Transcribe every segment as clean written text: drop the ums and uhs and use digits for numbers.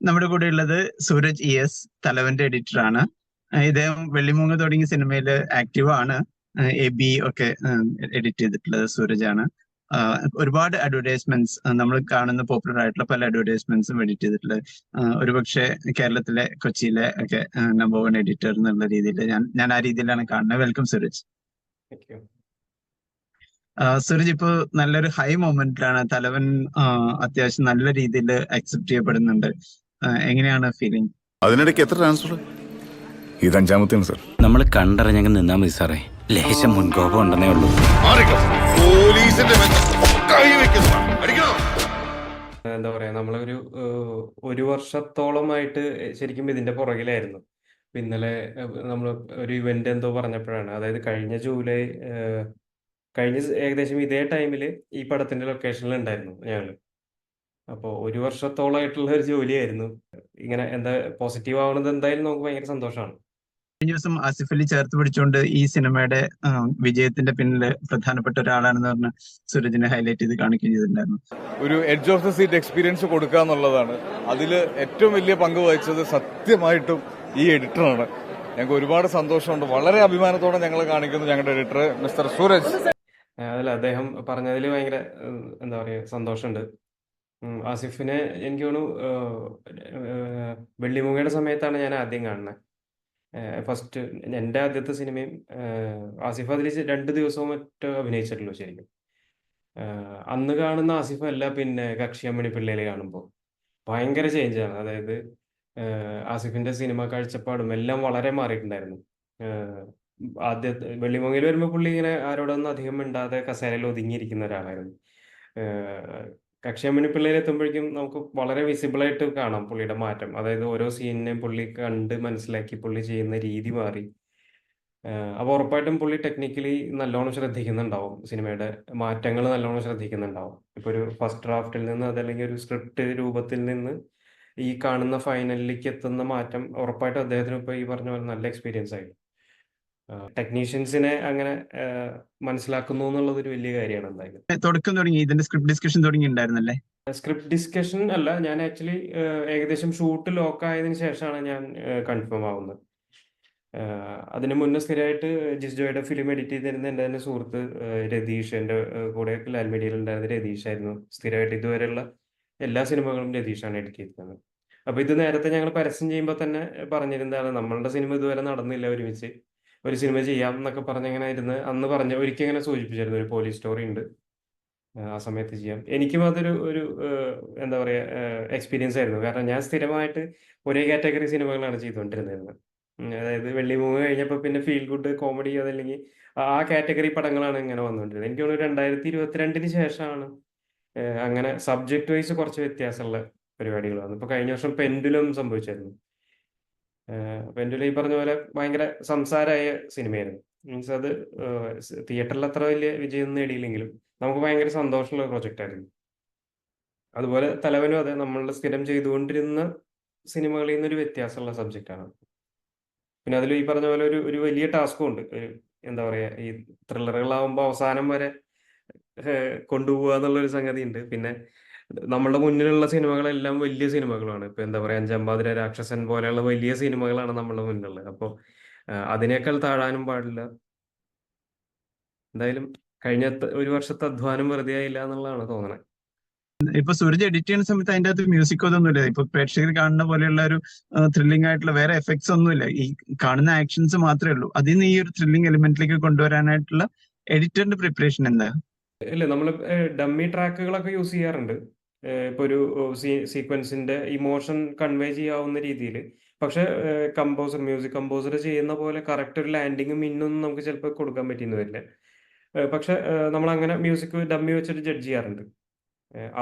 നമ്മുടെ കൂടെ ഉള്ളത് സൂരജ് ES, തലവന്റെ എഡിറ്റർ ആണ്. ഇദ്ദേഹം വെള്ളിമൂങ്ങ തുടങ്ങിയ സിനിമയിൽ ആക്റ്റീവ് ആണ്. AB ഒക്കെ എഡിറ്റ് ചെയ്തിട്ടുള്ളത് സൂരജ് ആണ്. ഒരുപാട് അഡ്വർടൈസ്മെന്റ്സ്, നമ്മൾ കാണുന്ന പോപ്പുലർ ആയിട്ടുള്ള പല അഡ്വർടൈസ്മെന്റ്സും എഡിറ്റ് ചെയ്തിട്ടുള്ളത്. ഒരുപക്ഷെ കേരളത്തിലെ, കൊച്ചിയിലെ ഒക്കെ നമ്പർ 1 എഡിറ്റർ എന്നുള്ള രീതിയിൽ ഞാൻ ആ രീതിയിലാണ് കാണുന്നത്. Welcome Sooraj. Thank you. Sooraj, ഇപ്പൊ നല്ലൊരു ഹൈ മൊമെന്റിലാണ്. തലവൻ അത്യാവശ്യം നല്ല രീതിയിൽ അക്സെപ്റ്റ് ചെയ്യപ്പെടുന്നുണ്ട്. എങ്ങനെയാണ് ഫീലിംഗ്? അതിനിടയ്ക്ക് എത്ര ട്രാൻസ്ഫർ? ഇത് 5ാമത്തെ സർ. നമ്മൾ കണ്ടറിഞ്ഞങ്ങ് നിന്നാ മതി സാറേ. ലേശം മുൻകോപം ഉണ്ടെന്നേ ഉള്ളൂ. എന്താ പറയാ, നമ്മളൊരു ഒരു വർഷത്തോളമായിട്ട് ശരിക്കും ഇതിന്റെ പുറകിലായിരുന്നു. ഇന്നലെ നമ്മൾ ഒരു ഇവന്റ് എന്തോ പറഞ്ഞപ്പോഴാണ്, അതായത് കഴിഞ്ഞ ഏകദേശം ഇതേ ടൈമില് ഈ പടത്തിന്റെ ലൊക്കേഷനിൽ ഉണ്ടായിരുന്നു ഞങ്ങള്. അപ്പോൾ ഒരു വർഷത്തോളമായിട്ടുള്ള ഒരു ജോലിയായിരുന്നു. ഇങ്ങനെ എന്താ പോസിറ്റീവ് ആവുന്നത് എന്തായാലും നമുക്ക് ഭയങ്കര സന്തോഷമാണ്. കഴിഞ്ഞ ദിവസം ആസിഫ് അലി ചേർത്ത് പിടിച്ചുകൊണ്ട് ഈ സിനിമയുടെ വിജയത്തിന്റെ പിന്നില് പ്രധാനപ്പെട്ട ഒരാളാണെന്ന് പറഞ്ഞ് സൂരജിനെ ഹൈലൈറ്റ് ചെയ്ത് കാണിക്കുകയും ചെയ്തിട്ടുണ്ടായിരുന്നു. ഒരു edge of the seat experience കൊടുക്കുക എന്നുള്ളതാണ്. അതിൽ ഏറ്റവും വലിയ പങ്ക് വഹിച്ചത് സത്യമായിട്ടും ഈ എഡിറ്ററാണ്. ഞങ്ങൾക്ക് ഒരുപാട് സന്തോഷമുണ്ട്. വളരെ അഭിമാനത്തോടെ ഞങ്ങൾ കാണിക്കുന്നു ഞങ്ങളുടെ എഡിറ്റർ മിസ്റ്റർ സൂരജ്. അതിൽ അദ്ദേഹം പറഞ്ഞതിൽ ഭയങ്കര എന്താ പറയുക സന്തോഷമുണ്ട്. ആസിഫിനെ എനിക്ക് തോന്നുന്നു വെള്ളിമൂങ്ങയുടെ സമയത്താണ് ഞാൻ ആദ്യം കാണുന്നത്. ഫസ്റ്റ് എൻ്റെ ആദ്യത്തെ സിനിമയും ആസിഫ് അതിൽ 2 ദിവസവും മറ്റോ അഭിനയിച്ചിട്ടുള്ളൂ ശരിക്കും. അന്ന് കാണുന്ന ആസിഫ് അല്ല പിന്നെ കക്ഷിയമ്മണി പിള്ളേര് കാണുമ്പോൾ ഭയങ്കര ചേഞ്ചാണ്. അതായത് ആസിഫിന്റെ സിനിമ കാഴ്ചപ്പാടും എല്ലാം വളരെ മാറിയിട്ടുണ്ടായിരുന്നു. ആദ്യത്തെ വെള്ളിമൂങ്ങയിൽ വരുമ്പോൾ പുള്ളി ഇങ്ങനെ ആരോടൊന്നും അധികം മിണ്ടാതെ കസേരയിൽ ഒതുങ്ങിയിരിക്കുന്ന ഒരാളായിരുന്നു. കക്ഷിയമ്മണി പിള്ളേര് എത്തുമ്പോഴേക്കും നമുക്ക് വളരെ വിസിബിളായിട്ട് കാണാം പുള്ളിയുടെ മാറ്റം. അതായത് ഓരോ സീനിനെയും പുള്ളി കണ്ട് മനസ്സിലാക്കി പുള്ളി ചെയ്യുന്ന രീതി മാറി. അപ്പോൾ ഉറപ്പായിട്ടും പുള്ളി ടെക്നിക്കലി നല്ലോണം ശ്രദ്ധിക്കുന്നുണ്ടാവും, സിനിമയുടെ മാറ്റങ്ങൾ നല്ലോണം ശ്രദ്ധിക്കുന്നുണ്ടാവും. ഇപ്പോൾ ഒരു ഫസ്റ്റ് ഡ്രാഫ്റ്റിൽ നിന്ന് അതല്ലെങ്കിൽ ഒരു സ്ക്രിപ്റ്റ് രൂപത്തിൽ നിന്ന് ഈ കാണുന്ന ഫൈനലിലേക്ക് എത്തുന്ന മാറ്റം ഉറപ്പായിട്ടും അദ്ദേഹത്തിന് ഇപ്പോൾ ഈ പറഞ്ഞ പോലെ നല്ല എക്സ്പീരിയൻസ് ആയി. ടെക്നീഷ്യൻസിനെ അങ്ങനെ മനസ്സിലാക്കുന്നു എന്നുള്ളത് ഒരു വലിയ കാര്യമാണ്. എന്തായാലും തുടക്കം തുടങ്ങി ഇതിന്റെ സ്ക്രിപ്റ്റ് ഡിസ്കഷൻ തുടങ്ങി ഉണ്ടായിരുന്നല്ലേ? സ്ക്രിപ്റ്റ് ഡിസ്കഷൻ അല്ല, ഞാൻ ആക്ച്വലി ഏകദേശം ഷൂട്ട് ലോക്ക് ആയതിനു ശേഷമാണ് ഞാൻ കൺഫേം ആവുന്നത്. അതിന് മുന്നേ സ്ഥിരമായിട്ട് ജിസ്ജോയുടെ ഫിലിം എഡിറ്റ് ചെയ്തിരുന്ന എൻ്റെ തന്നെ സുഹൃത്ത് രതീഷ്, എൻ്റെ കൂടെ ലാൽ മീഡിയയിൽ ഉണ്ടായിരുന്ന രതീഷ് ആയിരുന്നു. സ്ഥിരമായിട്ട് ഇതുവരെയുള്ള എല്ലാ സിനിമകളും രതീഷാണ് എഡിറ്റ് ചെയ്തിരുന്നത്. അപ്പോൾ ഇത് നേരത്തെ ഞങ്ങൾ പരസ്യം ചെയ്യുമ്പോൾ തന്നെ പറഞ്ഞിരുന്നതാണ്, നമ്മളുടെ സിനിമ ഇതുവരെ നടന്നില്ല, ഒരുമിച്ച് ഒരു സിനിമ ചെയ്യാം എന്നൊക്കെ പറഞ്ഞങ്ങനെ ഇരുന്ന് അന്ന് ഒരിക്കൽ ഇങ്ങനെ സൂചിപ്പിച്ചായിരുന്നു, ഒരു പോലീസ് സ്റ്റോറി ഉണ്ട്, ആ സമയത്ത് ചെയ്യാം. എനിക്കും അതൊരു എന്താ പറയുക എക്സ്പീരിയൻസ് ആയിരുന്നു. കാരണം ഞാൻ സ്ഥിരമായിട്ട് ഒരേ കാറ്റഗറി സിനിമകളാണ് ചെയ്തുകൊണ്ടിരുന്നത്. അതായത് വെള്ളിമൂങ്ങ കഴിഞ്ഞപ്പോൾ പിന്നെ ഫീൽ ഗുഡ് കോമഡി അതല്ലെങ്കിൽ ആ കാറ്റഗറി പടങ്ങളാണ് ഇങ്ങനെ വന്നുകൊണ്ടിരുന്നത്. എനിക്ക് തോന്നുന്നു 2022 ശേഷമാണ് അങ്ങനെ സബ്ജക്ട് വൈസ് കുറച്ച് വ്യത്യാസമുള്ള പരിപാടികൾ വന്നു. ഇപ്പോൾ കഴിഞ്ഞ വർഷം പെൻഡുലം സംഭവിച്ചായിരുന്നു. പെൻഡുലം ഈ പറഞ്ഞ പോലെ ഭയങ്കര സംസാരമായ സിനിമയായിരുന്നു. മീൻസ് അത് തിയേറ്ററിൽ അത്ര വലിയ വിജയം നേടിയില്ലെങ്കിലും നമുക്ക് ഭയങ്കര സന്തോഷമുള്ള പ്രൊജക്റ്റ് ആയിരുന്നു. അതുപോലെ തലവനും അതെ, നമ്മളുടെ സ്ഥിരം ചെയ്തുകൊണ്ടിരുന്ന സിനിമകളിൽ നിന്നൊരു വ്യത്യാസമുള്ള സബ്ജക്റ്റാണ്. പിന്നെ അതിൽ ഈ പറഞ്ഞ പോലെ ഒരു വലിയ ടാസ്കും ഉണ്ട്. എന്താ പറയുക, ഈ ത്രില്ലറുകളാവുമ്പോൾ അവസാനം വരെ കൊണ്ടുപോകുക എന്നുള്ളൊരു സംഗതി ഉണ്ട്. പിന്നെ നമ്മളുടെ മുന്നിലുള്ള സിനിമകളെല്ലാം വലിയ സിനിമകളാണ്. ഇപ്പൊ എന്താ പറയുക, അഞ്ചമ്പാതിര, രാക്ഷസൻ പോലെയുള്ള വലിയ സിനിമകളാണ് നമ്മളുടെ മുന്നിലുള്ളത്. അപ്പോൾ അതിനേക്കാൾ താഴാനും പാടില്ല. എന്തായാലും കഴിഞ്ഞ ഒരു വർഷത്തെ അധ്വാനം വെറുതെ ആയില്ല എന്നുള്ളതാണ് തോന്നണത്. ഇപ്പൊ സൂരജ് എഡിറ്റ് ചെയ്യുന്ന സമയത്ത് അതിന്റെ അകത്ത് മ്യൂസിക് ഒന്നുമില്ല. ഇപ്പൊ പ്രേക്ഷകർ കാണുന്ന പോലെയുള്ള ഒരു ത്രില്ലിംഗ് ആയിട്ടുള്ള വേറെ എഫക്ട്സ് ഒന്നുമില്ല. ഈ കാണുന്ന ആക്ഷൻസ് മാത്രമേ ഉള്ളൂ. അതിൽ നിന്ന് ഈ ഒരു ത്രില്ലിംഗ് എലിമെന്റിലേക്ക് കൊണ്ടുവരാനായിട്ടുള്ള എഡിറ്ററിന്റെ പ്രിപ്പറേഷൻ എന്താ? ഇല്ല, നമ്മൾ ഡമ്മി ട്രാക്കുകളൊക്കെ യൂസ് ചെയ്യാറുണ്ട്. ഇപ്പൊ ഒരു സീക്വൻസിന്റെ ഇമോഷൻ കൺവേ ചെയ്യാവുന്ന രീതിയിൽ. പക്ഷെ മ്യൂസിക് കമ്പോസർ ചെയ്യുന്ന പോലെ കറക്റ്റ് ഒരു ലാൻഡിങ്ങും മിന്നൊന്നും നമുക്ക് ചിലപ്പോൾ കൊടുക്കാൻ പറ്റിയെന്ന് വരില്ല. പക്ഷെ നമ്മൾ അങ്ങനെ മ്യൂസിക് ഡമ്മി വെച്ചിട്ട് ജഡ്ജ് ചെയ്യാറുണ്ട്.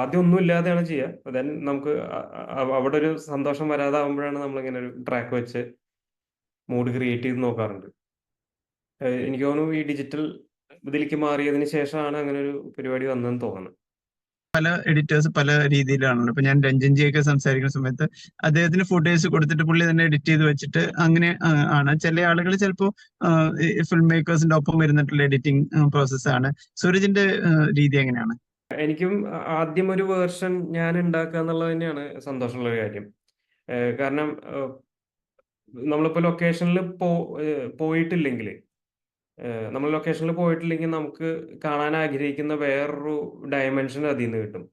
ആദ്യം ഒന്നും ഇല്ലാതെയാണ് ചെയ്യുക. ദെൻ നമുക്ക് അവിടെ ഒരു സന്തോഷം വരാതാവുമ്പോഴാണ് നമ്മളിങ്ങനെ ഒരു ട്രാക്ക് വെച്ച് മൂഡ് ക്രിയേറ്റ് ചെയ്ത് നോക്കാറുണ്ട്. എനിക്ക് തോന്നുന്നു ഈ ഡിജിറ്റൽ ഇതിലേക്ക് മാറിയതിന് ശേഷമാണ് അങ്ങനെ ഒരു പരിപാടി വന്നതെന്ന് തോന്നുന്നു. പല എഡിറ്റേഴ്സ് പല രീതിയിലാണല്ലോ. ഇപ്പൊ ഞാൻ രഞ്ജൻജിയൊക്കെ സംസാരിക്കുന്ന സമയത്ത് അദ്ദേഹത്തിന് ഫുട്ടേജ് കൊടുത്തിട്ട് പുള്ളി തന്നെ എഡിറ്റ് ചെയ്ത് വെച്ചിട്ട് അങ്ങനെ ആണ്. ചില ആളുകൾ ചിലപ്പോൾ ഫിലിം മേക്കേഴ്സിന്റെ ഒപ്പം വരുന്നിട്ടുള്ള എഡിറ്റിംഗ് പ്രോസസ്സാണ്. സൂരജിന്റെ രീതി എങ്ങനെയാണ്? എനിക്കും ആദ്യം ഒരു വേർഷൻ ഞാൻ ഉണ്ടാക്കുക എന്നുള്ളത് തന്നെയാണ് സന്തോഷമുള്ള ഒരു കാര്യം. കാരണം നമ്മളിപ്പോൾ ലൊക്കേഷനിൽ പോയിട്ടില്ലെങ്കിൽ നമ്മൾ ലൊക്കേഷനിൽ പോയിട്ടില്ലെങ്കിൽ നമുക്ക് കാണാൻ ആഗ്രഹിക്കുന്ന വേറൊരു ഡയമെൻഷൻ അതിൽ നിന്ന് കിട്ടും.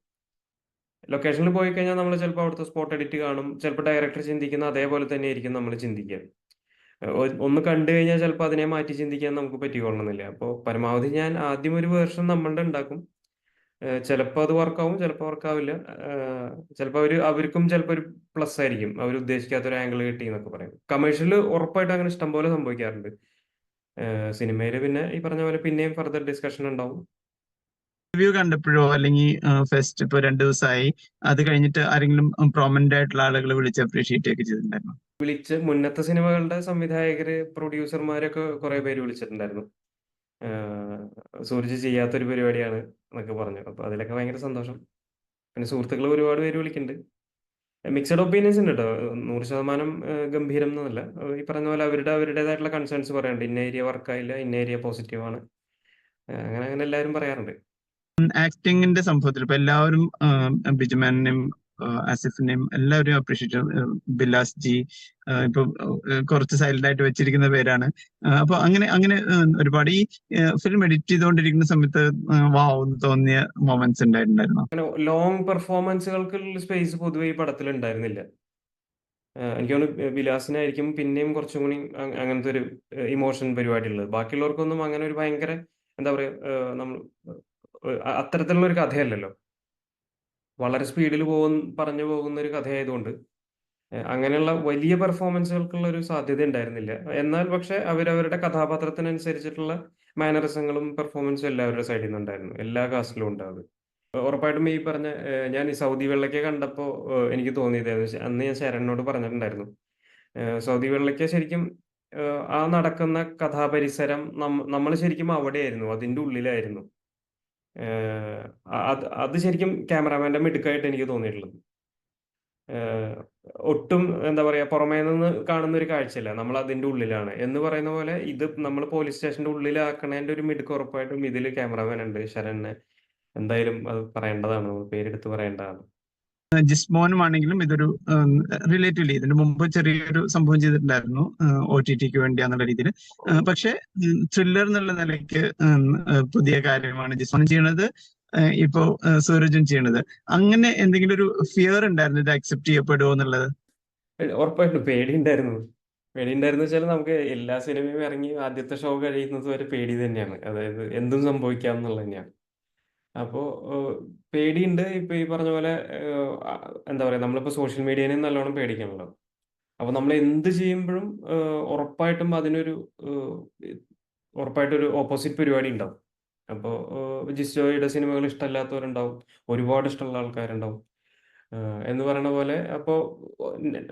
ലൊക്കേഷനിൽ പോയി കഴിഞ്ഞാൽ നമ്മൾ ചിലപ്പോൾ അവിടുത്തെ സ്പോട്ട് എഡിറ്റ് കാണും, ചിലപ്പോൾ ഡയറക്ടർ ചിന്തിക്കുന്ന അതേപോലെ തന്നെ ആയിരിക്കും നമ്മൾ ചിന്തിക്കുക. ഒന്ന് കണ്ടു കഴിഞ്ഞാൽ ചിലപ്പോൾ അതിനെ മാറ്റി ചിന്തിക്കാൻ നമുക്ക് പറ്റിക്കൊള്ളണമെന്നില്ല. അപ്പോൾ പരമാവധി ഞാൻ ആദ്യം ഒരു വേർഷൻ നമ്മളുടെ ഉണ്ടാക്കും. ചിലപ്പോൾ അത് വർക്കാവും, ചിലപ്പോൾ വർക്കാവില്ല. ചിലപ്പോൾ അവർക്കും ചിലപ്പോൾ ഒരു പ്ലസ് ആയിരിക്കും, അവർ ഉദ്ദേശിക്കാത്ത ഒരു ആംഗിൾ കിട്ടി എന്നൊക്കെ പറയും. കമേഴ്ഷ്യൽ ഉറപ്പായിട്ട് അങ്ങനെ ഇഷ്ടംപോലെ സംഭവിക്കാറുണ്ട്. സിനിമയിൽ പിന്നെ ഈ പറഞ്ഞ പോലെ പിന്നെയും ഫർദർ ഡിസ്കഷൻ ഉണ്ടാവും. റിവ്യൂ കണ്ടപ്പോഴോ അല്ലെങ്കിൽ ഫെസ്റ്റ് ഇപ്പൊ 2 ദിവസമായി, അത് കഴിഞ്ഞിട്ട് ആരെങ്കിലും പ്രോമിനന്റ് ആയിട്ടുള്ള ആളുകൾ വിളിച്ച് അപ്രീഷിയേറ്റ് ഒക്കെ ചെയ്തിട്ടുണ്ടായിരുന്നു? വിളിച്ച് മുന്നത്തെ സിനിമകളുടെ സംവിധായകര്, പ്രൊഡ്യൂസർമാരൊക്കെ കുറെ പേര് വിളിച്ചിട്ടുണ്ടായിരുന്നു. സൂരജ് ചെയ്യാത്തൊരു പരിപാടിയാണ് എന്നൊക്കെ പറഞ്ഞു. അപ്പൊ അതിലൊക്കെ ഭയങ്കര സന്തോഷം. പിന്നെ സുഹൃത്തുക്കൾ ഒരുപാട് പേര് വിളിക്കുന്നുണ്ട്. മിക്സഡ് ഒപ്പീനിയൻസ് ഉണ്ട് കേട്ടോ. 100% ഗംഭീരം എന്നല്ല. ഈ പറഞ്ഞ പോലെ അവരുടേതായിട്ടുള്ള കൺസേൺസ് പറയാറുണ്ട്. ഇന്ന ഏരിയ വർക്കായില്ല, ഇന്ന ഏരിയ പോസിറ്റീവാണ്, അങ്ങനെ അങ്ങനെ എല്ലാവരും പറയാറുണ്ട്. ആക്ടിങ്ങിന്റെ സംഭവത്തിൽ ഇപ്പൊ എല്ലാവരും ബിജുമാനെയും ആസിഫിനെയും എല്ലാവരും അപ്രീഷിയേറ്റ്, ബിലാസ് ജി ഇപ്പൊ കുറച്ച് സൈലന്റ് ആയിട്ട് വെച്ചിരിക്കുന്ന പേരാണ്. അപ്പൊ അങ്ങനെ അങ്ങനെ ഒരുപാട് ഈ ഫിലിം എഡിറ്റ് ചെയ്തുകൊണ്ടിരിക്കുന്ന സമയത്ത് വാവ് എന്ന് തോന്നിയ മൊമെന്റ്സ് ഉണ്ടായിട്ടുണ്ടായിരുന്നു. അങ്ങനെ ലോങ് പെർഫോമൻസുകൾക്കുള്ള സ്പേസ് പൊതുവെ ഈ പടത്തിൽ ഉണ്ടായിരുന്നില്ല. എനിക്ക് തോന്നുന്നു വിലാസിനായിരിക്കും പിന്നെയും കുറച്ചും കൂടി അങ്ങനത്തെ ഒരു ഇമോഷൻ പരിപാടി ഉള്ളത്. ബാക്കിയുള്ളവർക്കൊന്നും അങ്ങനെ ഒരു ഭയങ്കര എന്താ പറയാ, നമ്മൾ അത്തരത്തിലുള്ള ഒരു കഥയല്ലല്ലോ. വളരെ സ്പീഡിൽ പറഞ്ഞു പോകുന്ന ഒരു കഥയായതുകൊണ്ട് അങ്ങനെയുള്ള വലിയ പെർഫോമൻസുകൾക്കുള്ള ഒരു സാധ്യത ഉണ്ടായിരുന്നില്ല. എന്നാൽ പക്ഷെ അവരവരുടെ കഥാപാത്രത്തിനനുസരിച്ചിട്ടുള്ള മാനറിസങ്ങളും പെർഫോമൻസും എല്ലാവരുടെ സൈഡിൽ നിന്നുണ്ടായിരുന്നു. എല്ലാ കാസ്റ്റിലും ഉണ്ടാവും. ഉറപ്പായിട്ടും ഈ പറഞ്ഞ ഞാൻ ഈ സൗദി വെള്ളയ്ക്ക കണ്ടപ്പോൾ എനിക്ക് തോന്നിയത് അന്ന് ഞാൻ ശരണിനോട് പറഞ്ഞിട്ടുണ്ടായിരുന്നു. സൗദി വെള്ളയ്ക്ക ശരിക്കും ആ നടക്കുന്ന കഥാപരിസരം നമ്മൾ ശരിക്കും അവിടെയായിരുന്നു, അതിൻ്റെ ഉള്ളിലായിരുന്നു. അത് ശരിക്കും ക്യാമറാമാന്റെ മിടുക്കായിട്ട് എനിക്ക് തോന്നിയിട്ടുള്ളത്. ഒട്ടും എന്താ പറയാ, പുറമേ നിന്ന് കാണുന്ന ഒരു കാഴ്ചയല്ല, നമ്മൾ അതിന്റെ ഉള്ളിലാണ് എന്ന് പറയുന്ന പോലെ ഇത് നമ്മൾ പോലീസ് സ്റ്റേഷന്റെ ഉള്ളിലാക്കണേന്റെ ഒരു മിടുക്ക് ഉറപ്പായിട്ടും ഇതിൽ ക്യാമറാമാൻ ഉണ്ട്. ശരണിനെ എന്തായാലും അത് പറയേണ്ടതാണ്, നമ്മൾ പേരെടുത്ത് പറയേണ്ടതാണ്. ജിസ്മോനുമാണെങ്കിലും ഇതൊരു റിലേറ്റീവ്ലി ഇതിന് മുമ്പ് ചെറിയൊരു സംഭവം ചെയ്തിട്ടുണ്ടായിരുന്നു OTT-ക്ക് വേണ്ടി എന്നുള്ള രീതിയിൽ. പക്ഷെ ത്രില്ലർ എന്നുള്ള നിലയ്ക്ക് പുതിയ കാര്യമാണ് ജിസ്മോൻ ചെയ്യണത്, ഇപ്പോ സൂരജും ചെയ്യണത്. അങ്ങനെ എന്തെങ്കിലും ഒരു ഫിയർ ഉണ്ടായിരുന്നു ഇത് അക്സെപ്റ്റ് ചെയ്യപ്പെടുമോ എന്നുള്ളത്? ഉറപ്പായിട്ടും പേടിയുണ്ടായിരുന്നു വെച്ചാൽ നമുക്ക് എല്ലാ സിനിമയും ഇറങ്ങി ആദ്യത്തെ ഷോ കഴിയുന്നത് വരെ പേടി തന്നെയാണ്. അതായത് എന്തും സംഭവിക്കാം എന്നുള്ളത് തന്നെയാണ്. അപ്പോൾ പേടിയുണ്ട്. ഇപ്പൊ ഈ പറഞ്ഞ പോലെ എന്താ പറയാ, നമ്മളിപ്പോ സോഷ്യൽ മീഡിയനെ നല്ലോണം പേടിക്കണല്ലോ. അപ്പൊ നമ്മൾ എന്ത് ചെയ്യുമ്പോഴും ഉറപ്പായിട്ടും ഉറപ്പായിട്ടൊരു ഓപ്പോസിറ്റ് പരിപാടി ഉണ്ടാവും. അപ്പോൾ ജിസ്റ്റോയുടെ സിനിമകൾ ഇഷ്ടമല്ലാത്തവരുണ്ടാവും, ഒരുപാട് ഇഷ്ടമുള്ള ആൾക്കാരുണ്ടാവും. എന്ന് പറയുന്ന പോലെ അപ്പോൾ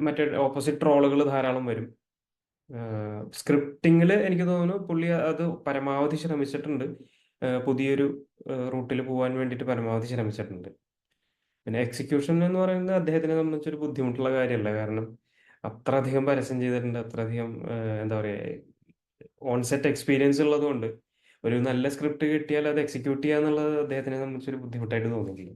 മറ്റേ ഓപ്പോസിറ്റ് ട്രോളുകൾ ധാരാളം വരും. സ്ക്രിപ്റ്റിങ്ങിൽ എനിക്ക് തോന്നുന്നു പുള്ളി അത് പരമാവധി ശ്രമിച്ചിട്ടുണ്ട്. പുതിയൊരു റൂട്ടിൽ പോകാൻ വേണ്ടിയിട്ട് പരമാവധി ശ്രമിച്ചിട്ടുണ്ട്. പിന്നെ എക്സിക്യൂഷൻ എന്ന് പറയുന്നത് അദ്ദേഹത്തിനെ സംബന്ധിച്ചൊരു ബുദ്ധിമുട്ടുള്ള കാര്യമല്ല. കാരണം അത്രയധികം പരസ്യം ചെയ്തിട്ടുണ്ട്, അത്രയധികം എന്താ പറയുക, ഓൺസെറ്റ് എക്സ്പീരിയൻസ് ഉള്ളതുകൊണ്ട് ഒരു നല്ല സ്ക്രിപ്റ്റ് കിട്ടിയാൽ അത് എക്സിക്യൂട്ട് ചെയ്യുക എന്നുള്ളത് അദ്ദേഹത്തിനെ സംബന്ധിച്ചൊരു ബുദ്ധിമുട്ടായിട്ട് തോന്നിയിട്ടില്ല.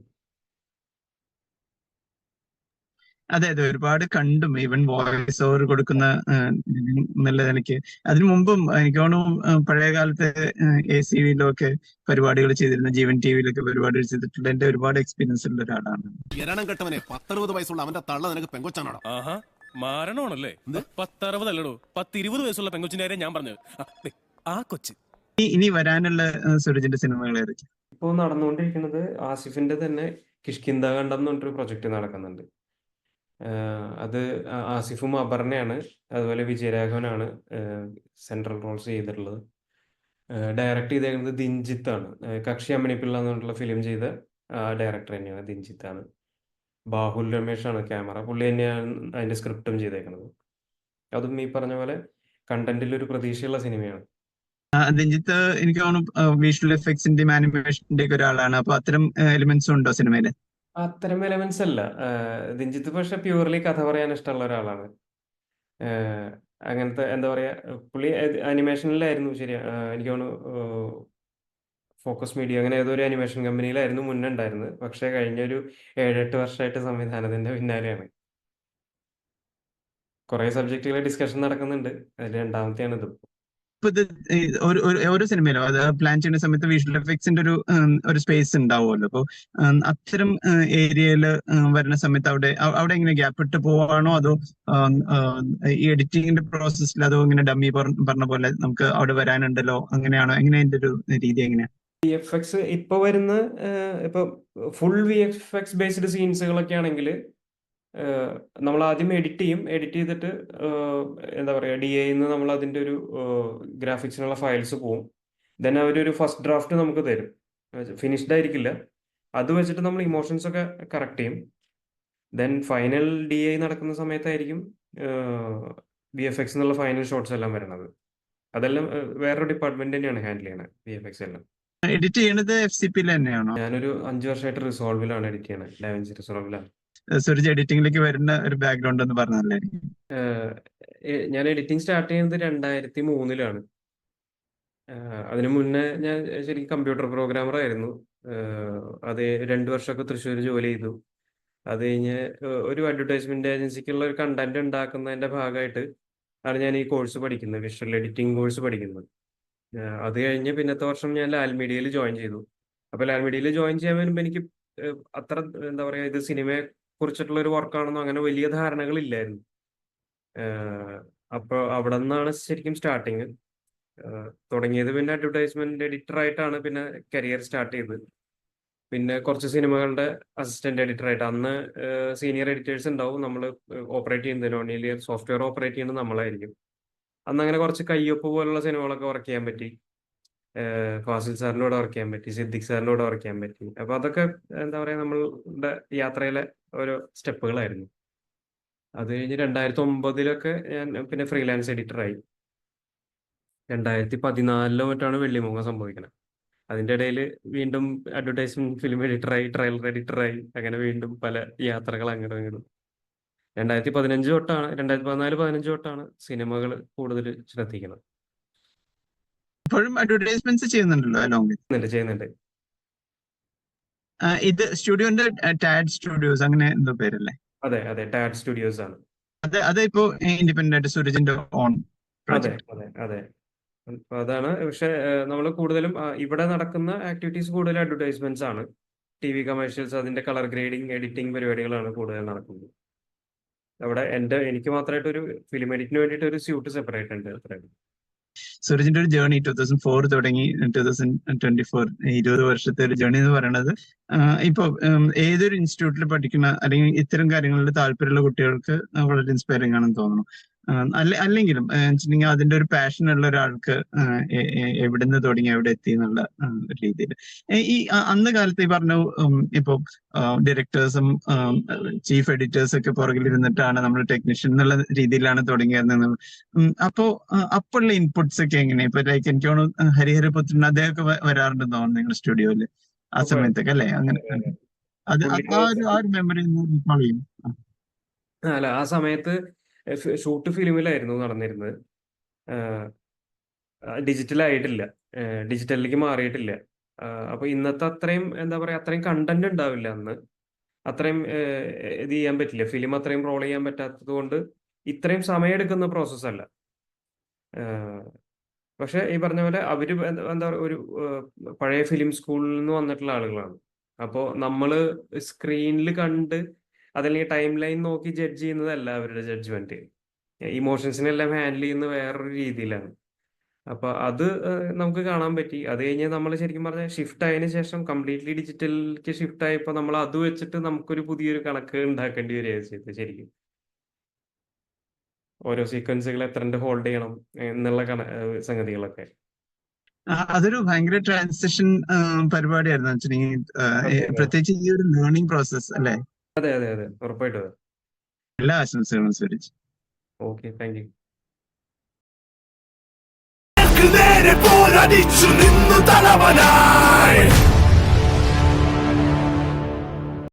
അതെ അതെ, ഒരുപാട് കണ്ടും ഈവൻ വോയിസ് ഓവർ കൊടുക്കുന്ന നല്ല നിലയ്ക്ക്. അതിനു മുമ്പും എനിക്ക് തോന്നുന്നു പഴയ കാലത്തെ ACV-ലൊക്കെ പരിപാടികൾ ചെയ്തിരുന്നു, ജീവൻ TV-ലൊക്കെ പരിപാടികൾ ചെയ്തിട്ടുണ്ട്. എന്റെ ഒരുപാട് എക്സ്പീരിയൻസ് ഉള്ള ഒരാളാണ്. എരണം കെട്ടവനെ 10-60 വയസ്സുള്ള അവന്റെ തള്ള നിനക്ക് പെങ്കൊച്ചാണോ? മാരണമാണല്ലേ? 10-60 അല്ലടോ, 10-20 വയസ്സുള്ള പെങ്കൊച്ചിന്റെ കാര്യം ഞാൻ പറഞ്ഞത്. ആ കൊച്ച് ഇനി വരാനുള്ള സൂരജിന്റെ സിനിമകൾ ഏതൊക്കെ? ഇപ്പോൾ നടന്നുകൊണ്ടിരിക്കുന്നത് ആസിഫിന്റെ തന്നെ കിഷ്കിന്ധാഖണ്ഡം എന്ന് പറഞ്ഞൊരു പ്രൊജക്ട് നടക്കുന്നുണ്ട്. അത് ആസിഫും അപർണയാണ്, അതുപോലെ വിജയരാഘവനാണ് സെൻട്രൽ റോൾസ് ചെയ്തിട്ടുള്ളത്. ഡയറക്ട് ചെയ്തേക്കുന്നത് ദിൻജിത്താണ്. കക്ഷി അമ്മിണിപ്പിള്ള എന്ന് പറഞ്ഞിട്ടുള്ള ഫിലിം ചെയ്ത ഡയറക്ടർ തന്നെയാണ്, ദിൻജിത്താണ്. ബാഹുൽ രമേഷാണ് ക്യാമറ, പുള്ളി തന്നെയാണ് അതിന്റെ സ്ക്രിപ്റ്റും ചെയ്തേക്കുന്നത്. അതും ഈ പറഞ്ഞ പോലെ കണ്ടന്റിൽ ഒരു പ്രതീക്ഷയുള്ള സിനിമയാണ്. ദിൻജിത്ത് എനിക്ക് തോന്നുന്നു വിഷ്വൽ എഫക്ട്സിന്റെയും ആനിമേഷന്റെയും ഒക്കെ ഒരാളാണ്. അപ്പൊ അത്തരം എലിമെന്റ്സ് ഉണ്ടോ സിനിമയില്? അത്തരം എലമെന്റ്സ് അല്ല. ദിൻജിത്ത് പക്ഷെ പ്യൂർലി കഥ പറയാൻ ഇഷ്ടമുള്ള ഒരാളാണ്. അങ്ങനത്തെ എന്താ പറയാ, പുള്ളി അനിമേഷനിലായിരുന്നു. ശരിയാ, എനിക്ക് തോന്നുന്നു ഫോക്കസ് മീഡിയ അങ്ങനെ ഏതോ ഒരു അനിമേഷൻ കമ്പനിയിലായിരുന്നു മുന്നേ ഉണ്ടായിരുന്നത്. പക്ഷെ കഴിഞ്ഞൊരു 7-8 വർഷമായിട്ട് സംവിധാനത്തിന്റെ പിന്നാലെയാണ്. കുറേ സബ്ജക്റ്റുകൾ ഡിസ്കഷൻ നടക്കുന്നുണ്ട്. അതിൽ രണ്ടാമത്തെയാണ് ഇത്. ഇപ്പൊ ഇത് ഈ ഓരോ സിനിമയിലും അത് പ്ലാൻ ചെയ്യുന്ന സമയത്ത് വിഷ്വൽ എഫക്ട്സിന്റെ ഒരു സ്പേസ് ഉണ്ടാവുമല്ലോ. അപ്പൊ അത്തരം ഏരിയയിൽ വരുന്ന സമയത്ത് അവിടെ എങ്ങനെ ഗ്യാപ്പ് ഇട്ട് പോവാണോ, അതോ ഈ എഡിറ്റിംഗിന്റെ പ്രോസസ്സിൽ അതോ ഇങ്ങനെ ഡമ്മി പറഞ്ഞ പോലെ നമുക്ക് അവിടെ വരാനുണ്ടല്ലോ, അങ്ങനെയാണോ? എങ്ങനെ അതിന്റെ ഒരു രീതി എങ്ങനെയാ? VFX ഇപ്പൊ വരുന്ന ഇപ്പൊ ഫുൾ VFX ബേസ്ഡ് സീൻസുകളൊക്കെ ആണെങ്കിൽ നമ്മൾ ആദ്യം എഡിറ്റ് ചെയ്തിട്ട് എന്താ പറയുക, DA നമ്മൾ അതിൻ്റെ ഒരു ഗ്രാഫിക്സിനുള്ള ഫയൽസ് പോവും. ദെൻ അവരൊരു ഫസ്റ്റ് ഡ്രാഫ്റ്റ് നമുക്ക് തരും, ഫിനിഷ്ഡ് ആയിരിക്കില്ല. അത് വെച്ചിട്ട് നമ്മൾ ഇമോഷൻസ് ഒക്കെ കറക്റ്റ് ചെയ്യും. ദെൻ ഫൈനൽ DA നടക്കുന്ന സമയത്തായിരിക്കും VFX എന്നുള്ള ഫൈനൽ ഷോട്ട്സ് എല്ലാം വരുന്നത്. അതെല്ലാം വേറൊരു ഡിപ്പാർട്ട്മെന്റ് തന്നെയാണ് ഹാൻഡിൽ ചെയ്യണത് VFX എല്ലാം. എഡിറ്റ് ചെയ്യണത് FCP തന്നെയാണോ? ഞാനൊരു 5 വർഷമായിട്ട് റിസോൾവിലാണ് എഡിറ്റ് ചെയ്യണത്, ഡാവിൻസി റിസോൾവിലാണ്. സൂരജ് എഡിറ്റിംഗിലേക്ക് വരുന്ന ഒരു ബാക്ക്ഗ്രൗണ്ട് എന്ന് പറഞ്ഞല്ലേ? ഞാൻ എഡിറ്റിംഗ് സ്റ്റാർട്ട് ചെയ്യുന്നത് 2003-ലാണ്. അതിനു മുന്നേ ഞാൻ ശരിക്കും കമ്പ്യൂട്ടർ പ്രോഗ്രാമർ ആയിരുന്നു. അത് 2 വർഷമൊക്കെ തൃശ്ശൂർ ജോലി ചെയ്തു. അത് കഴിഞ്ഞ് ഒരു അഡ്വർടൈസ്മെന്റ് ഏജൻസിക്കുള്ള ഒരു കണ്ടന്റ് ഉണ്ടാക്കുന്നതിന്റെ ഭാഗമായിട്ട് ആണ് ഞാൻ ഈ കോഴ്സ് പഠിക്കുന്നത്, വിഷ്വൽ എഡിറ്റിംഗ് കോഴ്സ് പഠിക്കുന്നത്. അത് കഴിഞ്ഞ് പിന്നത്തെ വർഷം ഞാൻ ലാൽ മീഡിയയിൽ ജോയിൻ ചെയ്തു. അപ്പോൾ ലാൽ മീഡിയയിൽ ജോയിൻ ചെയ്യാൻ വരുമ്പോൾ എനിക്ക് അത്ര എന്താ പറയുക, ഇത് സിനിമയെ കുറിച്ചിട്ടുള്ള ഒരു വർക്കാണെന്നോ അങ്ങനെ വലിയ ധാരണകളില്ലായിരുന്നു. അപ്പോൾ അവിടെ നിന്നാണ് ശരിക്കും സ്റ്റാർട്ടിങ് തുടങ്ങിയത്. പിന്നെ അഡ്വർടൈസ്മെന്റ് എഡിറ്റർ ആയിട്ടാണ് പിന്നെ കരിയർ സ്റ്റാർട്ട് ചെയ്തത്. പിന്നെ കുറച്ച് സിനിമകളുടെ അസിസ്റ്റന്റ് എഡിറ്റർ ആയിട്ട്, അന്ന് സീനിയർ എഡിറ്റേഴ്സ് ഉണ്ടാവും, നമ്മൾ ഓപ്പറേറ്റ് ചെയ്യുന്നതിന് വേണ്ടി സോഫ്റ്റ്വെയർ ഓപ്പറേറ്റ് ചെയ്യുന്നത് നമ്മളായിരിക്കും. അന്ന് അങ്ങനെ കുറച്ച് കയ്യൊപ്പ് പോലുള്ള സിനിമകളൊക്കെ വർക്ക് ചെയ്യാൻ പറ്റി. ഫാസിൽ സാറിൻ്റെ കൂടെ വർക്ക് ചെയ്യാൻ പറ്റി, സിദ്ദിഖ് സാറിൻ്റെ കൂടെ വർക്ക് ചെയ്യാൻ പറ്റി. അപ്പൊ അതൊക്കെ എന്താ പറയാ, നമ്മളുടെ യാത്രയിലെ ഓരോ സ്റ്റെപ്പുകളായിരുന്നു. അത് കഴിഞ്ഞ് 2009-ലൊക്കെ ഞാൻ പിന്നെ ഫ്രീലാൻസ് എഡിറ്ററായി. 2014-ലോ മറ്റാണ് വെള്ളിമൂങ്ങ സംഭവിക്കുന്നത്. അതിൻ്റെ ഇടയിൽ വീണ്ടും അഡ്വർടൈസ്മെന്റ് ഫിലിം എഡിറ്ററായി, ട്രailer എഡിറ്ററായി, അങ്ങനെ വീണ്ടും പല യാത്രകൾ അങ്ങോട്ടും ഇങ്ങോട്ടും. 2014-15 തൊട്ടാണ് സിനിമകൾ കൂടുതൽ ശ്രദ്ധിക്കുന്നത്. ഇപ്പോഴും അഡ്വർടൈസ്മെന്റ്സ് ചെയ്യുന്നുണ്ടല്ലോ അലോങ്? ചെയ്യുന്നുണ്ട്. ഇത് സ്റ്റുഡിയോന്റെ ടാഡ് സ്റ്റുഡിയോസ് അങ്ങനെ എന്തോ പേരല്ലേ? അതെ, ടാഡ് സ്റ്റുഡിയോസ് ആണ്. അത് ഇപ്പോ ഇൻഡിപെൻഡന്റ് ആയിട്ട് സൂരജിന്റെ ഓൺ അതെ. അപ്പൊ അതാണ്. പക്ഷെ നമ്മൾ കൂടുതലും ഇവിടെ നടക്കുന്ന ആക്ടിവിറ്റീസ് കൂടുതൽ അഡ്വർടൈസ്മെന്റ്സ് ആണ്. TV കമേഴ്ഷ്യൽസ്, അതിന്റെ കളർ ഗ്രേഡിംഗ്, എഡിറ്റിംഗ് പരിപാടികളാണ് കൂടുതൽ നടക്കുന്നത്. അവിടെ എനിക്ക് മാത്രമായിട്ട് ഒരു ഫിലിം എഡിറ്റിന് വേണ്ടിയിട്ട് ഒരു സ്യൂട്ട് സെപ്പറേറ്റ് ഉണ്ട്. അത്രയും. സൂരജിന്റെ ഒരു ജേർണി 2004 തുടങ്ങി 2024 20 വർഷത്തെ ഒരു ജേർണി എന്ന് പറയുന്നത് ഇപ്പൊ ഏതൊരു ഇൻസ്റ്റിറ്റ്യൂട്ടിൽ പഠിക്കുന്ന അല്ലെങ്കിൽ ഇത്തരം കാര്യങ്ങളിൽ താല്പര്യമുള്ള കുട്ടികൾക്ക് വളരെ ഇൻസ്പയറിംഗ് ആണെന്ന് തോന്നുന്നു. അല്ലെങ്കിലും വെച്ചിട്ടുണ്ടെങ്കിൽ അതിന്റെ ഒരു പാഷൻ ഉള്ള ഒരാൾക്ക് എവിടുന്ന് തുടങ്ങി എവിടെ എത്തി എന്നുള്ള രീതിയിൽ ഈ അന്ന് കാലത്ത് ഈ പറഞ്ഞ ഇപ്പൊ ഡയറക്ടേഴ്സും ചീഫ് എഡിറ്റേഴ്സ് ഒക്കെ പുറകിലിരുന്നിട്ടാണ് നമ്മൾ ടെക്നീഷ്യൻ എന്നുള്ള രീതിയിലാണ് തുടങ്ങിയത്. അപ്പോഴുള്ള ഇൻപുട്സ് ഒക്കെ എങ്ങനെയാ? ഇപ്പൊ ലൈക്ക് എനിക്ക് തോന്നുന്നു ഹരിഹരപുത്രൻ അദ്ദേഹമൊക്കെ വരാറുണ്ടെന്ന് തോന്നുന്നു നിങ്ങളുടെ സ്റ്റുഡിയോയില് ആ സമയത്തൊക്കെ അല്ലേ? അങ്ങനെ അത് ആ ഒരു മെമ്മറി റീകോൾ ചെയ്യും. അല്ല, ആ സമയത്ത് ഷൂട്ട് ഫിലിമിലായിരുന്നു നടന്നിരുന്നത്. ഡിജിറ്റലായിട്ടില്ല, ഡിജിറ്റലിലേക്ക് മാറിയിട്ടില്ല. അപ്പൊ ഇന്നത്തെ അത്രയും എന്താ പറയാ, അത്രയും കണ്ടന്റ് ഉണ്ടാവില്ല അന്ന്. അത്രയും ഇത് ചെയ്യാൻ പറ്റില്ല, ഫിലിം അത്രയും റോൾ ചെയ്യാൻ പറ്റാത്തത് കൊണ്ട് ഇത്രയും സമയമെടുക്കുന്ന പ്രോസസ് അല്ല. പക്ഷെ ഈ പറഞ്ഞ പോലെ അവര് എന്താ പറയുക, ഒരു പഴയ ഫിലിം സ്കൂളിൽ നിന്ന് വന്നിട്ടുള്ള ആളുകളാണ്. അപ്പോൾ നമ്മള് സ്ക്രീനിൽ കണ്ട് അതല്ലെങ്കിൽ ടൈം ലൈൻ നോക്കി ജഡ്ജ് ചെയ്യുന്നതല്ല അവരുടെ ജഡ്ജ്മെന്റ്. ഇമോഷൻസിനെല്ലാം ഹാൻഡിൽ ചെയ്യുന്ന വേറൊരു രീതിയിലാണ്. അപ്പൊ അത് നമുക്ക് കാണാൻ പറ്റി. അത് കഴിഞ്ഞ് നമ്മൾ ശരിക്കും പറഞ്ഞാൽ ഷിഫ്റ്റ് ആയതിനു ശേഷം കംപ്ലീറ്റ്ലി ഡിജിറ്റലിലേക്ക് ഷിഫ്റ്റ് ആയപ്പോൾ നമ്മൾ അത് വെച്ചിട്ട് നമുക്കൊരു പുതിയൊരു കണക്ക് ഉണ്ടാക്കേണ്ടി വരികയാണ് ചെയ്തത്. ശരിക്കും ഓരോ സീക്വൻസുകൾ എത്ര ഹോൾഡ് ചെയ്യണം എന്നുള്ള സംഗതികളൊക്കെ. അതൊരു ഭയങ്കര ട്രാൻസിഷൻ പരിപാടിയായിരുന്നു വെച്ചിട്ടുണ്ടെങ്കിൽ, പ്രത്യേകിച്ച് ഈ ഒരു ലേണിംഗ് പ്രോസസ് അല്ലേ? അതെ, ഉറപ്പായിട്ടും. എല്ലാ ആശംസകളും സൂരജ്. Okay, thank you. നേരെ പോരടിച്ചു നിന്നു തലവനായി